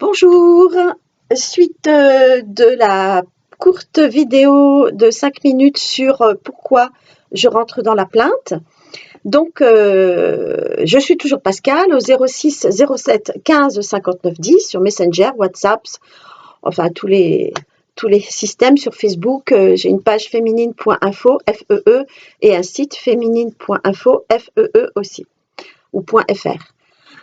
Bonjour, suite de la courte vidéo de 5 minutes sur pourquoi je rentre dans la plainte. Donc, je suis toujours Pascal au 06 07 15 59 10 sur Messenger, WhatsApp, enfin tous les systèmes sur Facebook. J'ai une page féminine.info, FEE, et un site féminine.info, FEE aussi, ou .fr.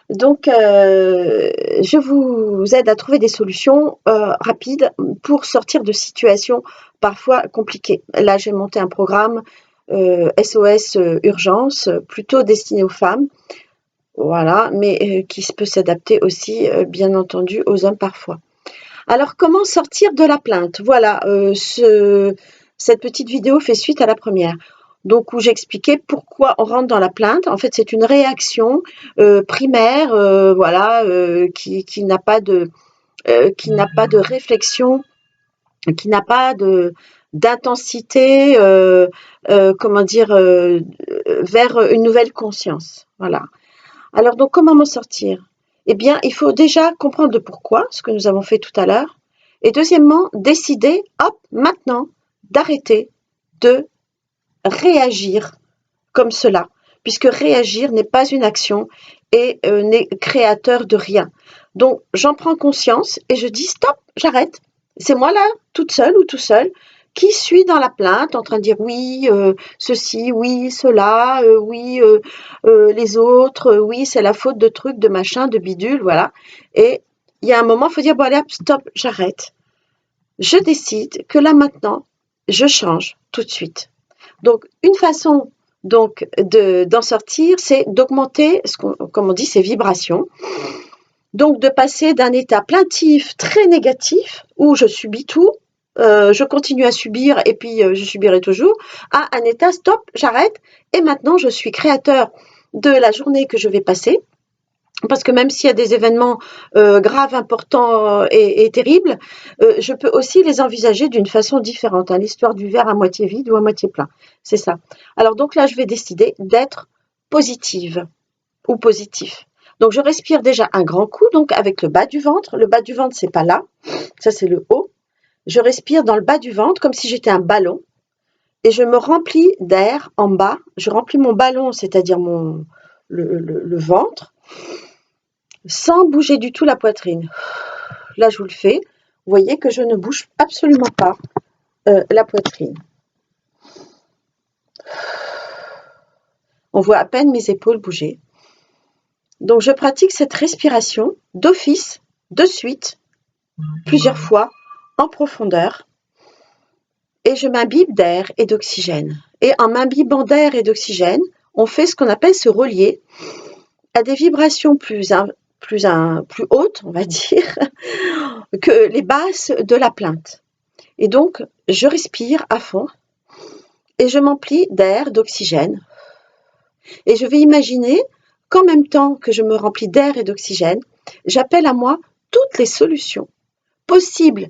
Donc, je vous aide à trouver des solutions rapides pour sortir de situations parfois compliquées. Là, j'ai monté un programme SOS Urgence, plutôt destiné aux femmes, voilà, mais qui peut s'adapter aussi, bien entendu, aux hommes parfois. Alors, comment sortir de la plainte? Voilà, cette petite vidéo fait suite à la première. Donc, où j'expliquais pourquoi on rentre dans la plainte. En fait, c'est une réaction primaire, voilà, qui n'a pas de réflexion, qui n'a pas d'intensité, comment dire, vers une nouvelle conscience. Voilà. Alors, donc, comment m'en sortir? Eh bien, il faut déjà comprendre le pourquoi, ce que nous avons fait tout à l'heure. Et deuxièmement, décider, hop, maintenant, d'arrêter de réagir comme cela, puisque réagir n'est pas une action et n'est créateur de rien. Donc, j'en prends conscience et je dis stop, j'arrête. C'est moi là, toute seule ou tout seul, qui suis dans la plainte, en train de dire oui, ceci, oui, cela, oui, les autres, oui, c'est la faute de trucs, de machin, de bidule, voilà. Et il y a un moment, il faut dire, bon allez, stop, j'arrête. Je décide que là maintenant, je change tout de suite. Donc, une façon donc d'en sortir, c'est d'augmenter, comme on dit, ses vibrations. Donc, de passer d'un état plaintif très négatif, où je subis tout, je continue à subir et puis je subirai toujours, à un état stop, j'arrête et maintenant je suis créateur de la journée que je vais passer. Parce que même s'il y a des événements graves, importants et terribles, je peux aussi les envisager d'une façon différente. Hein, l'histoire du verre à moitié vide ou à moitié plein, c'est ça. Alors donc là, je vais décider d'être positive ou positif. Donc je respire déjà un grand coup, donc avec le bas du ventre. Le bas du ventre, c'est pas là, ça c'est le haut. Je respire dans le bas du ventre comme si j'étais un ballon et je me remplis d'air en bas. Je remplis mon ballon, c'est-à-dire le ventre, sans bouger du tout la poitrine. Là, je vous le fais. Vous voyez que je ne bouge absolument pas la poitrine. On voit à peine mes épaules bouger. Donc, je pratique cette respiration d'office, de suite, plusieurs fois, en profondeur. Et je m'imbibe d'air et d'oxygène. Et en m'imbibant d'air et d'oxygène, on fait ce qu'on appelle se relier à des vibrations plus hautes, on va dire, que les basses de la plainte. Et donc, je respire à fond et je m'emplis d'air, d'oxygène. Et je vais imaginer qu'en même temps que je me remplis d'air et d'oxygène, j'appelle à moi toutes les solutions possibles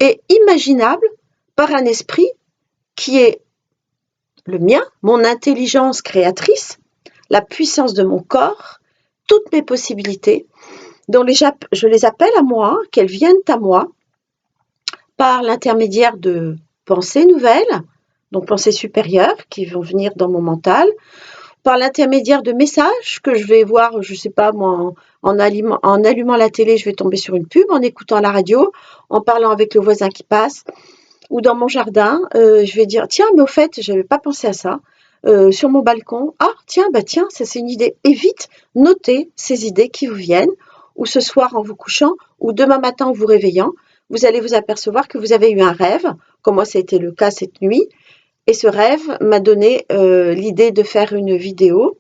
et imaginables par un esprit qui est le mien, mon intelligence créatrice, la puissance de mon corps, toutes mes possibilités, dont je les appelle à moi, qu'elles viennent à moi par l'intermédiaire de pensées nouvelles, donc pensées supérieures qui vont venir dans mon mental, par l'intermédiaire de messages que je vais voir, je ne sais pas moi, en allumant la télé, je vais tomber sur une pub, en écoutant la radio, en parlant avec le voisin qui passe, ou dans mon jardin, je vais dire tiens, mais au fait, je n'avais pas pensé à ça. Sur mon balcon, ah tiens, ça c'est une idée. Et vite, notez ces idées qui vous viennent, ou ce soir en vous couchant, ou demain matin en vous réveillant, vous allez vous apercevoir que vous avez eu un rêve, comme moi ça a été le cas cette nuit, et ce rêve m'a donné l'idée de faire une vidéo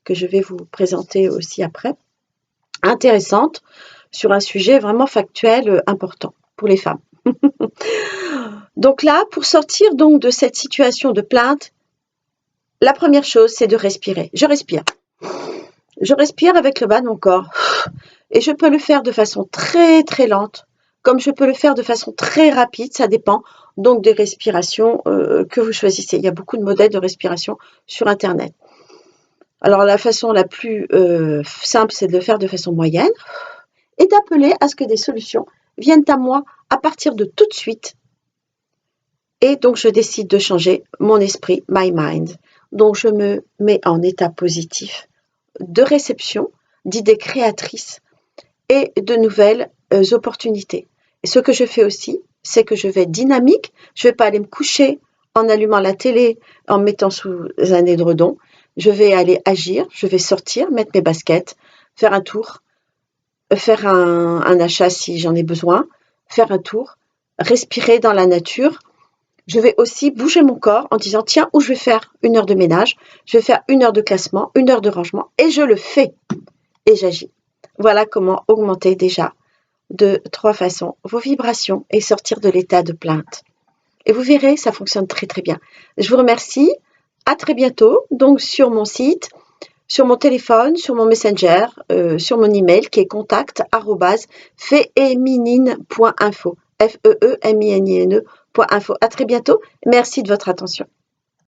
que je vais vous présenter aussi après, intéressante, sur un sujet vraiment factuel, important pour les femmes. Donc là, pour sortir donc de cette situation de plainte, la première chose, c'est de respirer. Je respire. Je respire avec le bas de mon corps. Et je peux le faire de façon très très lente, comme je peux le faire de façon très rapide, ça dépend donc des respirations que vous choisissez. Il y a beaucoup de modèles de respiration sur Internet. Alors la façon la plus simple, c'est de le faire de façon moyenne. et d'appeler à ce que des solutions viennent à moi à partir de tout de suite. Et donc, je décide de changer mon esprit, my mind. Donc, je me mets en état positif de réception, d'idées créatrices et de nouvelles opportunités. Et ce que je fais aussi, c'est que je vais être dynamique. Je ne vais pas aller me coucher en allumant la télé, en me mettant sous un édredon. Je vais aller agir, je vais sortir, mettre mes baskets, faire un tour, faire un achat si j'en ai besoin, faire un tour, respirer dans la nature. Je vais aussi bouger mon corps en disant tiens, où je vais faire 1 heure de ménage, je vais faire 1 heure de classement, 1 heure de rangement, et je le fais et j'agis. Voilà comment augmenter déjà de 3 façons vos vibrations et sortir de l'état de plainte. Et vous verrez, ça fonctionne très très bien. Je vous remercie. À très bientôt. Donc sur mon site, sur mon téléphone, sur mon messenger, sur mon email qui est contact@feminine.info. FEEMININE.info. À très bientôt. Merci de votre attention.